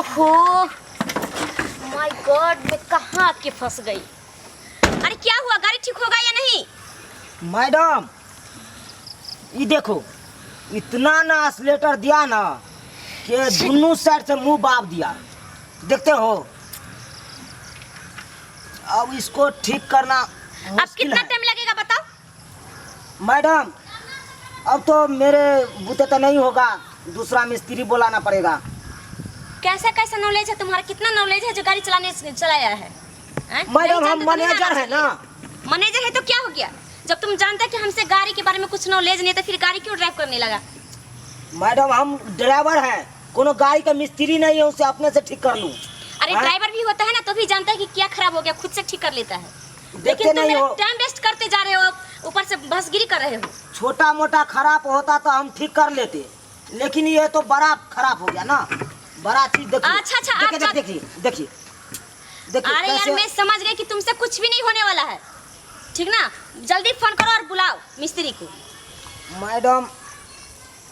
ओहो my God, मैं कहाँ आके फंस गई। अरे क्या हुआ, गाड़ी ठीक होगा या नहीं? मैडम ये देखो, इतना ना एक्सीलेटर दिया ना कि दोनों साइड से मुंह बाप दिया, देखते हो। अब इसको ठीक करना अब कितना टाइम लगेगा बताओ? मैडम अब तो मेरे बूते तो नहीं होगा, दूसरा मिस्त्री बुलाना पड़ेगा। कैसा कैसा नॉलेज है तुम्हारा? कितना नॉलेज है जो गाड़ी चलाया है? मैडम हम मैनेजर है ना। मैनेजर है तो क्या हो गया? जब तुम जानते कि हमसे गाड़ी के बारे में कुछ नॉलेज नहीं, तो फिर गाड़ी क्यों ड्राइव करने लगा? मैडम हम ड्राइवर हैं, कोनो गाड़ी का मिस्त्री नहीं है, उसे अपने से ठीक कर लूं। अरे ड्राइवर भी होता है ना, तो भी जानता है कि क्या खराब हो गया, खुद से ठीक कर लेता है। देखते लेकिन तुम नहीं मेरा हो, टाइम वेस्ट करते जा रहे हो, ऊपर से बसगिरी कर रहे हो। छोटा मोटा खराब होता तो हम ठीक कर लेते, लेकिन ये तो बड़ा खराब हो गया ना, बड़ा चीज। देखिए अच्छा देखिए देखिए। अरे यार मैं समझ गई कि तुमसे कुछ भी नहीं होने वाला है, ठीक ना? जल्दी फोन करो और बुलाओ मिस्त्री को। मैडम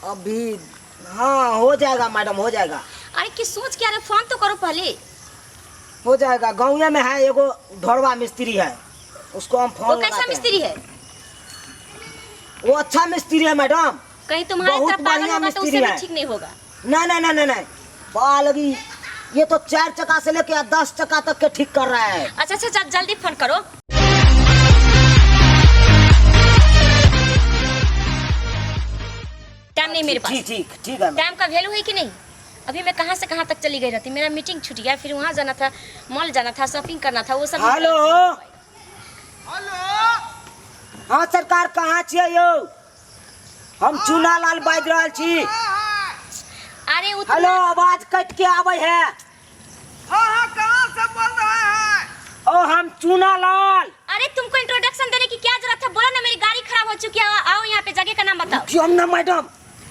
अभी हाँ हो जाएगा मैडम, हो जाएगा। अरे किस सोच के? अरे फोन तो करो पहले। हो जाएगा, गाँव में है एगो ढोरवा मिस्त्री है, उसको हम फोन वो कैसा मिस्त्री है? वो अच्छा मिस्त्री है मैडम, कहीं तुम्हारे बहुत तरह पागल बढ़िया होगा तो मिस्त्री उससे भी है। ठीक नहीं होगा। नहीं बालगी, ये तो 4 चक्का से लेके 10 चक्का तक के ठीक कर रहा है। अच्छा जल्दी फोन करो। टाइम नहीं मेरे पास। ठीक है। टाइम का वैल्यू है कि नहीं? अभी मैं कहाँ से कहाँ तक चली गई रहती। मेरा मीटिंग छूट गया, फिर वहाँ जाना था, मॉल जाना था, शॉपिंग करना था, वो सब। हेलो हाँ सरकार, कहाँ छियै यौ? हम चूना लाल बाज रहल छी। अरे हेलो, आवाज कट के आवे है। हाँ कहाँ से बोल रहे हैं? ओ हम चूना लाल। अरे तुमको इंट्रोडक्शन देने की क्या जरूरत है? बोलो ना, मेरी गाड़ी खराब हो चुकी है, आओ यहाँ पे, जगह का नाम बताओ। क्यों ना मैडम,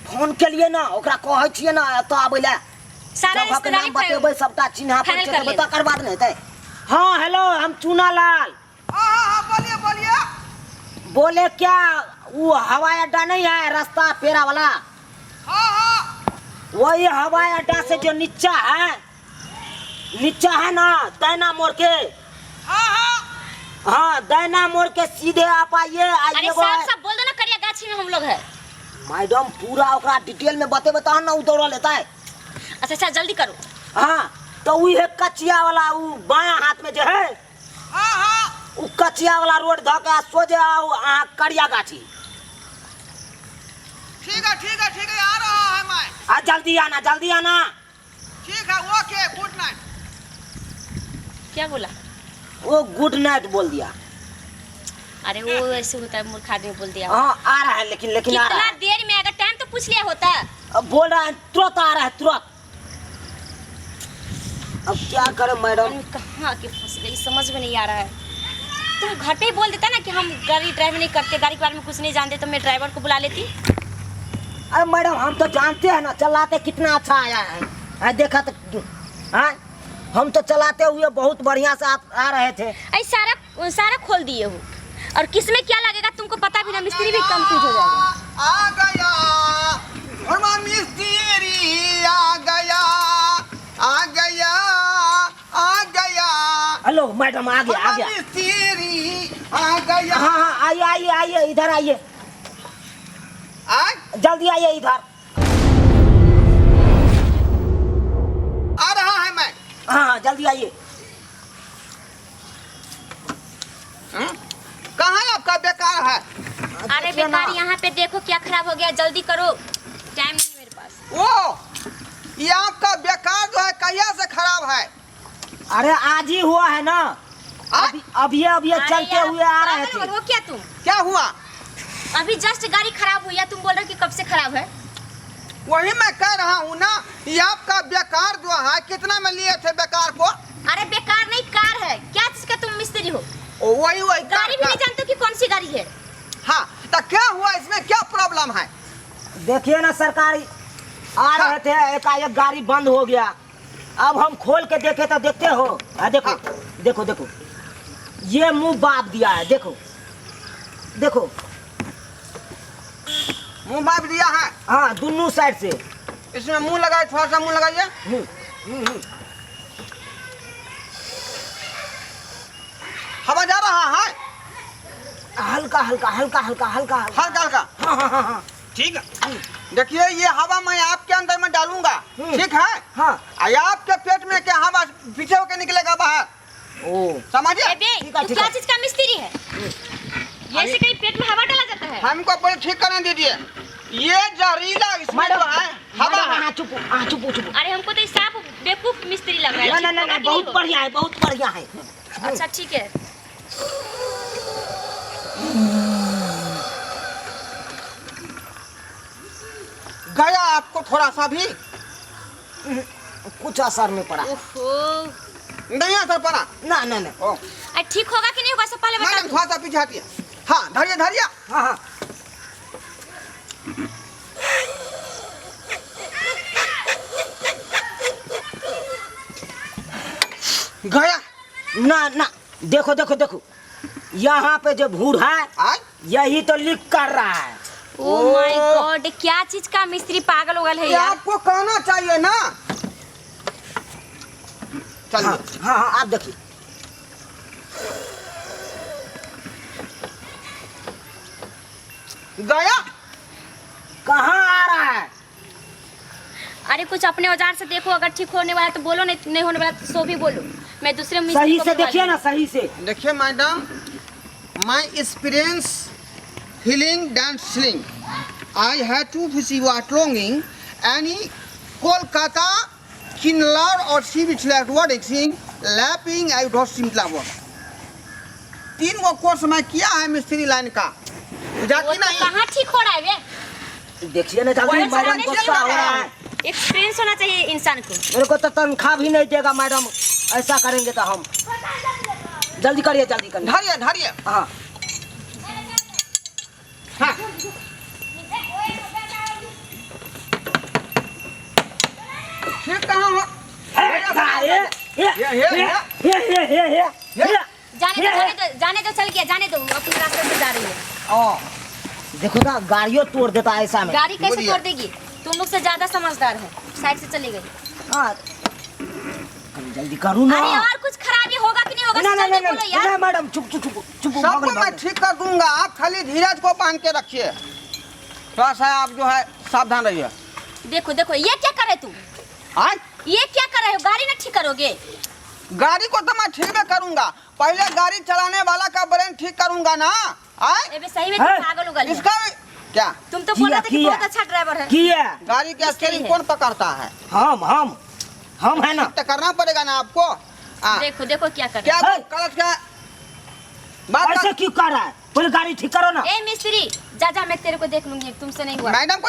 फोन के लिए ना ओकरा कहै छियै ना तो आबै ले। सारा रिश्तेदारी बतेबै, सबटा चिन्हा पर फाइनल कर बता करवा देने हेतै। हाँ हेलो, हम चूना लाल। हाँ बोलिए। बोले क्या, वो हवाई अड्डा नहीं है रास्ता पेरा वाला? हाँ वही हवाई अड्डा से जो नीचा है ना, दैना मोड़ के। हाँ दैना मोड़ के सीधे आप आइए। अरे सब बोल दो ना, करिया गाछी में हम लोग है। मैडम पूरा ओकरा डिटेल में बता ना, दौड़ा लेता है। अच्छा जल्दी करो। हाँ तो वो है कचिया वाला, वो बायां हाथ में जो है, वो कचिया वाला रोड धके सोजे आओ करिया गाछी। ठीक है आ रहा है मैं। जल्दी आना। ठीक है, ओके, गुड नाइट। क्या बोला? वो गुड नाइट बोल दिया। अरे वो ऐसे होता है, मूर्ख आदमी बोल दिया। हाँ आ रहा है, लेकिन आ रहा कितना है। देर में? अगर टाइम तो पूछ लिया होता। अब बोल रहा है तुरंत आ रहा है, तुरंत। अब क्या करे मैडम? कहाँ आके फंस गई, समझ में नहीं आ रहा है। तुम घर पे ही बोल देता ना कि हम गाड़ी ड्राइव नहीं करते, गाड़ी के बारे में कुछ नहीं जानते, तो मैं ड्राइवर को बुला लेती। अरे मैडम हम तो जानते हैं ना, चलाते कितना अच्छा आया है, देखा तो। हाँ हम तो चलाते हुए बहुत बढ़िया से आ रहे थे। ऐ सारा खोल दिए हो, और किसमें क्या लगेगा तुमको पता भी ना, मिस्त्री भी कंफ्यूज हो जाएगा। आ गया हमारा मिस्त्री, आ गया। हेलो मैडम, आ गया मिस्त्री आ गया। हाँ आइए इधर आइए, जल्दी आइए इधर। आ रहा है मैं। हाँ जल्दी आइए। कहाँ आपका बेकार है? अरे बेकार, यहाँ पे देखो क्या खराब हो गया, जल्दी करो, टाइम नहीं मेरे पास। वो ये आपका बेकार जो है कहिया से खराब है? अरे आज ही हुआ है ना, अभी चलते हुए आ रहे थे। हो क्या तुम? क्या हुआ? अभी जस्ट गाड़ी खराब हुई है, तुम बोल रहे हो कि कब से खराब है? वही मैं कह रहा हूँ ना, ये आपका बेकार जो है कितना में लिए थे बेकार को? अरे बेकार नहीं, कार है। क्या चीज का तुम मिस्त्री हो? वही गाड़ी भी नहीं जानते कि कौन सी गाड़ी है। हाँ तो क्या हुआ, इसमें क्या प्रॉब्लम है? देखिए ना सरकारी, आ रहे थे, एकाएक गाड़ी बंद हो गया। अब हम खोल के देखे तो देखते हो, देखो ये मुंह बाप दिया है, देखो मुंह बाप दिया है। हाँ दोनों साइड से। इसमें मुंह लगाए, थोड़ा सा मुंह लगाइए। हवा जा रहा है हल्का हल्का हल्का हल्का हल्का हल्का हल्का। हाँ हाँ हाँ हाँ ठीक है, देखिए ये हवा मैं आपके अंदर में डालूंगा, ठीक है? हाँ। आपके पेट में क्या हवा पीछे होकर निकलेगा बाहर, ओ समझिए? तू क्या चीज का मिस्त्री है? ये से कहीं पेट में हवा डाला जाता है? हमको पहले ठीक करने दीजिए। ये जहरीला इसमें जो है हवा है। हाँ चुप चुप चुप। अरे हमको तो साफ बेवकूफ मिस्त्री लग रहा है। ना ना ना बहुत बढ़िया है, बहुत बढ़िया है। अच्छा ठीक है। गया आपको थोड़ा सा भी कुछ असर नहीं पड़ा। ओहो, नहीं असर पड़ा? ना ना ना। ओ ठीक होगा कि नहीं होगा सब पहले बता मैडम दो। थोड़ा सा पीछे हटिए। हाँ धरिए धरिए। हाँ हाँ गया ना ना। देखो देखो देखो, यहाँ पे जो भूर है आज यही तो लीक कर रहा है। ओ माय गॉड, क्या चीज का मिस्त्री पागल हो गया है ये यार। आपको कहना चाहिए ना। चलिए हाँ हाँ हाँ, आप देखिए। गया कहाँ आ रहा है? अरे कुछ अपने औजार से देखो, अगर ठीक होने वाला है तो बोलो, नहीं होने वाला तो सो भी बोलो। मैं दूसरे मिस्त्री सही को से बुलवा देखिए लूंगी। ना, सही से। देखिए madam, my experience healing dancing. I had to festival longing any Kolkata Kinlar or Civic Watching lapping I was simple. तीन वो कोर्स मैं किया है मिस्त्री लाइन का, वो जाती तो नहीं। कहाँ ठीक हो रहा है बे? देखिए ना जल्दी, वही मैडम सामने से गुस्सा हो लग रहा रहा है। एक्सपीरियंस होना चाहिए इंसान को। मेरे को तो तनख्वाह भी नहीं देगा मैडम, ऐसा करेंगे तो हम। जल्दी करिए जल्दी करिए। धरिए धरिए। हाँ हाँ ठीक कहाँ हो? जाने दो चल गया, जाने दो, अपने रास्ते से जा रही है। देखो ना, गाड़ियों तोड़ देता है ऐसा में। गाड़ी कैसे बोलिए। तोड़ देगी? तुम लोग से ज्यादा समझदार है, साइड से चली गई। हाँ, जल्दी करूँ ना। अरे और कुछ खराबी होगा कि नहीं होगा? ना ना जल्दी ना बोलो यार। ना मैडम, चुप चुप चुप चुप। सबको मैं ठीक कर दूंगा, आप खाली धीरज को बांध के रखिए। थोड़ा सा आप जो है सावधान रहिए। देखो देखो, ये क्या करे तू? आज ये क्या कर रहे हो? गाड़ी ना ठीक करोगे? गाड़ी को तो मैं ठीक करूंगा, पहले गाड़ी चलाने वाला का ब्रेन ठीक करूंगा ना। आए ए बे सही में तुम पागल हो गए। इसका भी क्या तुम तो बोला था कि किया। बहुत अच्छा ड्राइवर है। किया गाड़ी के स्टीयरिंग है। कौन पकड़ता है? हम है ना। तो करना पड़ेगा ना आपको। देखो देखो क्या कर क्या रहा है? गलत क्या बात ऐसे क्यों कर रहा है? पहले गाड़ी ठीक करो ना। है। ए मिस्त्री, जा मैं तेरे को देख लूंगी, तुमसे नहीं हुआ। मैडम को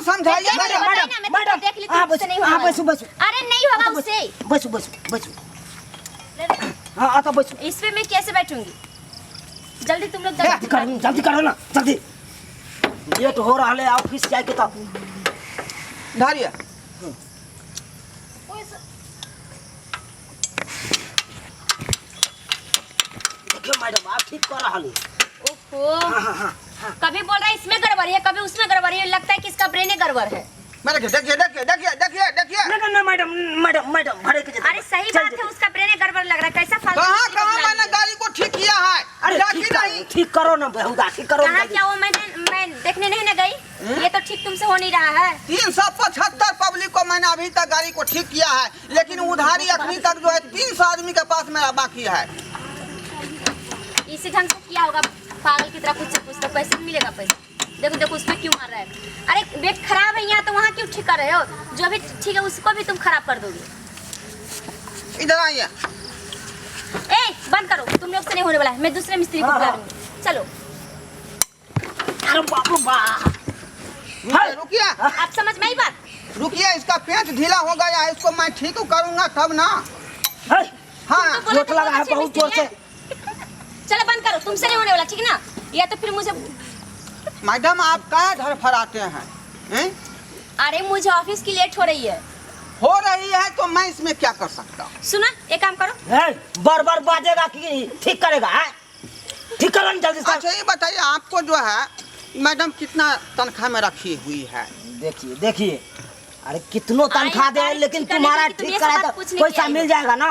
समझाइए। मैडम, मैडम बताइए ना, मैं तुमको देख ली, हाँ, तुमसे बस, नहीं हुआ। हाँ, बस, बस। अरे नहीं होगा उससे। बस बस बस। हाँ आता बस। इस पे मैं कैसे बैठूंगी? जल्दी तुम लोग जल्दी करो ना, जल्दी। लेट हो रहा है ऑफिस जाए के तब। धरिए। देखिए मैडम, आप ठीक कर रहा है। ओहो, कभी बोल रहा है इसमें गड़बड़ है, कभी उसमें गड़बड़ है, लगता है कि इसका ब्रेन गड़बड़ है। मैंने देखिए देखिए देखिए देखिए देखिए। ना ना ना मैडम, मैडम मैडम भरे के। अरे सही बात है, उसका ब्रेन गड़बड़ लग रहा है। कैसा फालतू कहाँ मिस्त्री कहाँ बुला मैंने लिया। गाड़ी को ठीक किया है? अरे जाती नहीं। ठीक करो ना बेहुदा, ठीक करो कहाँ जल्दी। क्या वो मैं देखने नहीं ना गई? ये तो ठीक तुमसे हो नहीं रहा है। 375 पब्लिक को मैंने अभी तक गाड़ी को ठीक किया है, लेकिन उधारी अभी तक जो है 300 आदमी के पास मेरा बाकी है। इसी ढंग से किया होगा पागल की तरह, कुछ से कुछ तो पैसे मिलेगा पैसा। देखो देखो उसमें क्यों मार रहा है। अरे वेट खराब है यहाँ, तो वहाँ क्यों ठीक कर रहे हो? जो भी ठीक है उसको भी तुम खराब कर दोगे। इधर आइए। ए बंद करो, तुम लोग से नहीं होने वाला है। मैं दूसरे मिस्त्री को हाँ, बुला हाँ। लूंगी। चलो अरे बाप रे बाप। रुकिए आप समझ में आई बात? रुकिए, इसका पेंच ढीला हो गया है, इसको मैं ठीक करूंगा तब ना। है, हाँ तुमको बोला चोट था लगा बहुत है अच्छे बहुत जोर मिस्त्री से। हैं। चलो बंद करो, तुमसे नहीं होने वाला, ठीक ना? या तो फिर मुझे, मैडम आप क्या धड़फड़ाते हैं? हैं? अरे मुझे ऑफिस की लेट हो रही है। हो रही है तो मैं इसमें क्या कर सकता हूँ? सुना, एक काम करो, है, बार बार बाजेगा कि ठीक करेगा? है, ठीक करो ना जल्दी से। अच्छा ये बताइए, आपको जो है मैडम कितना तनख्वाह में रखी हुई है? देखिए देखिए, अरे कितनो तनख्वाह आई दे गाड़ी लेकिन ठीक करने तुम्हारा की तुम ठीक ये करा सब तो कुछ नहीं पैसा किया मिल है। जाएगा ना।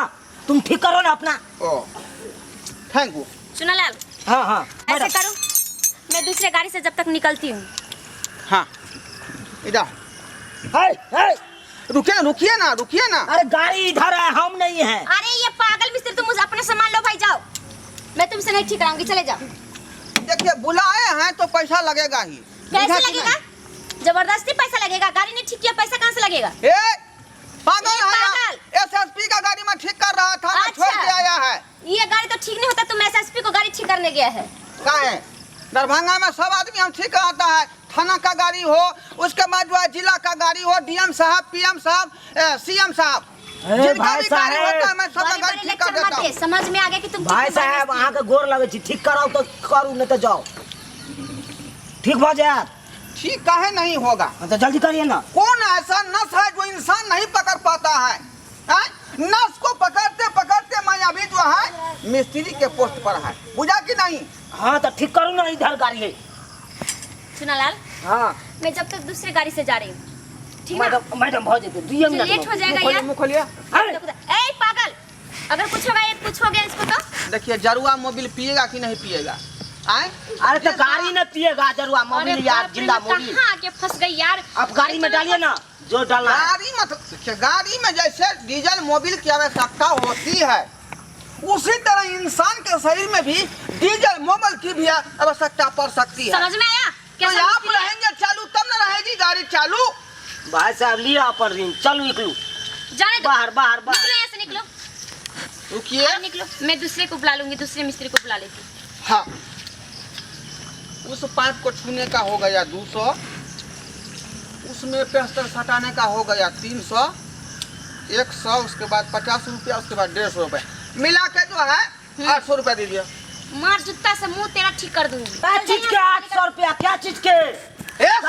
तुम ठीक करो ना अपना। ओ थैंक यू। चुनालाल हाँ हाँ ऐसे मैडम। करो, मैं दूसरे गाड़ी से जब तक निकलती हूँ। हाँ इधर है। रुकिए ना। अरे गाड़ी इधर है, हम नहीं है। अरे ये पागल मिस्त्री, तुम मुझे अपने सामान लो भाई, जाओ। मैं तुमसे नहीं ठीक कराऊंगी, चले जाओ। देखिए बुलाए हैं तो पैसा लगेगा ही। कैसे बुझा कि लगेगा? जबरदस्ती पैसा लगेगा। गाड़ी ने ठीक किया, पैसा कहाँ से लगेगा? नहीं? पागल ये है ना? पागल। एसएसपी का गाड़ी में ठीक कर रहा था, मैं छोड़ अच्छा। के आया है। ये गाड़ी तो ठीक नहीं होता, तुम एसएसपी को गाड़ी ठीक करने गया है। कहाँ है? दरभंगा में सब आदमी हम ठीक कराता है। थाना का गाड़ी हो, उसके बाद जो है जिला का गाड़ी हो, डीएम साहब, पीएम साहब, सीएम साहब, अरे जिनका भाई भी गाड़ी होता है साहब, मैं सबका बड़े गाड़ी बड़े ठीक कर लेक्चर मत देता दे, हूँ। समझ में आ गया कि तुम भाई ठीक नहीं साहब बने। अहाँ के गोर लगे छी, ठीक कराओ तो करू, नहीं तो जाओ। ठीक हो जाए ठीक काहे नहीं होगा? तो जल्दी करिए ना। कौन ऐसा नस है जो इंसान नहीं पकड़ पाता है? हैं? नस को पकड़ते पकड़ते मैं अभी जो है मिस्त्री के पोस्ट पर है, बुझा कि नहीं? हाँ तो ठीक करूँ ना, इधर गाड़ी है। चुनालाल, हाँ मैं जब तक दूसरी गाड़ी से जा रही हूँ, ठीक है? मैडम बहुत जेते 2 मिनट लेट हो जाएगा यार। मुँह खोलिए। ए पागल, अगर कुछ होगा, ये कुछ हो गया इसको तो देखिए जरुआ मोबिल पिएगा कि नहीं पिएगा? आए? अरे तो गाड़ी न पिएगा जरूर मोबिल यार, बाप रे, जिंदा मैं मोबिल। कहाँ आके फंस गई यार। आप गाड़ी में डालिए ना जो डालना है। गाड़ी मतलब देखिए, गाड़ी में जैसे डीजल मोबिल की आवश्यकता होती है, उसी तरह इंसान के शरीर में भी डीजल मोबिल की भी आवश्यकता पड़ सकती है। समझ में आया? तो कैसा आप मुश्किल है? रहेंगे चालू तब न रहेगी गाड़ी चालू। भाई साहब लिया अपन रिंग, चलो निकलो जाने दो। बाहर बाहर बाहर। निकलो यहाँ से, निकलो। रुकिए। हाँ, निकलो। मैं दूसरे को बुला लूंगी, दूसरे मिस्त्री को बुला लेती हूँ। हाँ उस पाइप को छूने का हो गया 200, उसमें प्लास्टर सटाने का हो गया 300, 100, उसके बाद 50 रुपया, उसके बाद 150 रुपये, मिला के जो है 800 रुपया दीजिए। मार जूता से मुंह तेरा ठीक कर दूंगी। क्या चीज के 800 रुपया, क्या चीज के?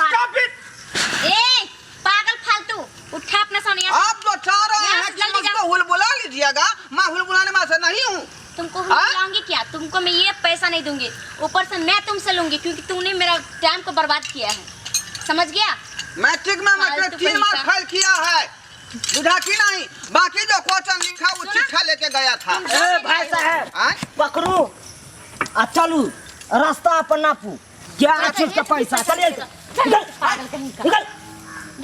Stop it! ए पागल फालतू, उठा अपना सामने यहाँ से। आप जो चाह रहे यहाँ हैं से कि जल्दी मुझको हुलबुला लीजिएगा, मैं हुलबुलाने में से नहीं हूँ। तुमको हाँ? बुलाऊंगी क्या? तुमको मैं ये पैसा नहीं दूंगी, ऊपर से मैं तुमसे लूंगी, क्योंकि तुमने मेरा टाइम को बर्बाद किया है। समझ गया? मैट्रिक में मैंने फालतू 3 मार्क पैसा। फेल किया है, बुझा कि नहीं? बाकी जो क्वेश्चन लिखा वो सुना? चिट्ठा लेके गया था। ए भाई साहब आए? पकड़ू आ चलू, रास्ता अपन नापू। क्या चीज का पैसा? चलिए निकल पागल कहीं का। निकल।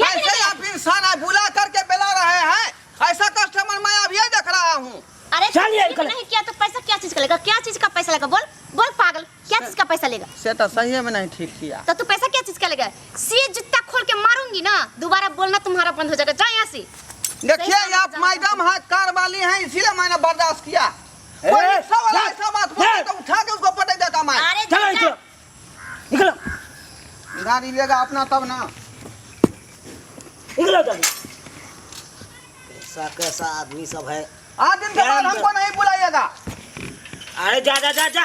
ऐसे आप इंसान है, बुला करके बेला रहे हैं। ऐसा कस्टमर मैं अभी देख रहा हूँ। अरे चलिए, ठीक निकल। नहीं किया तो पैसा क्या चीज का लेगा? क्या चीज का पैसा लेगा? बोल बोल पागल, क्या चीज का पैसा लेगा? से तो सही में नहीं ठीक किया। तो तू पैसा क्या चीज का लेगा? सी जूता खोल के मारूंगी ना, दोबारा बोलना तुम्हारा बंद हो जाएगा। जा यहाँ से। देखिए सही आप बात मैडम है, कार वाली हैं, इसीलिए मैंने बर्दाश्त किया। कोई ए, रिक्शा वाला जा, ऐसा बात बोले तो उठा के उसको पटक देता मैं। अरे चलो जा, निकलो जा। निकलो गाड़ी लेगा अपना तब ना। निकलो जल्दी। कैसा कैसा आदमी सब है। आज दिन के बाद हमको नहीं बुलाइएगा। अरे जा जा जा जा,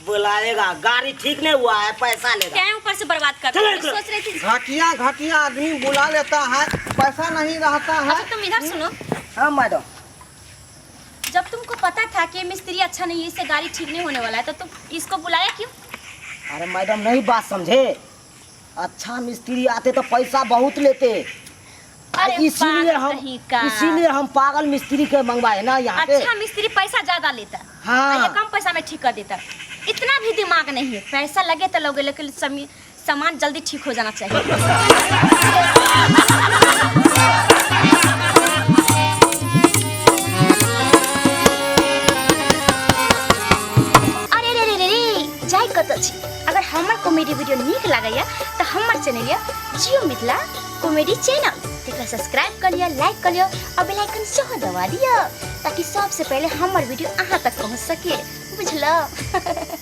बुलाएगा। गाड़ी ठीक नहीं हुआ है, पैसा लेगा। क्या ऊपर से बर्बाद कर चलो, रही निकलो। सोच रही थी। घटिया घटिया आदमी बुला लेता है, पैसा नहीं रहता है। अच्छा तुम इधर सुनो, हाँ मैडम। जब तुमको पता था कि ये मिस्त्री अच्छा नहीं है, इससे गाड़ी ठीक नहीं होने वाला है, तो तुम इसको बुलाया क्यों? अरे मैडम नहीं बात समझे। अच्छा मिस्त्री आते तो पैसा बहुत लेते, अरे इसीलिए पागल कहीं का। हम पागल मिस्त्री के मंगवाए ना यहाँ पे। अच्छा मिस्त्री पैसा ज्यादा लेता, हाँ। और ये कम पैसा में ठीक कर देता। इतना भी दिमाग नहीं है, पैसा लगे तो लगे, लेकिन सामान जल्दी ठीक हो जाना चाहिए। अरे रे रे रे रे, जाय कतऽ छी? अगर हमर कॉमेडी वीडियो नीक लागैया तऽ हमर चैनल या जियो मिथिला कॉमेडी चैनल, एकरा सब्सक्राइब कर लिया, लाइक कर लिया और बेल आइकन सेहो दबा दिया, ताकि सबसे पहले हमर वीडियो अहाँ तक पहुँच सके। बुझलो?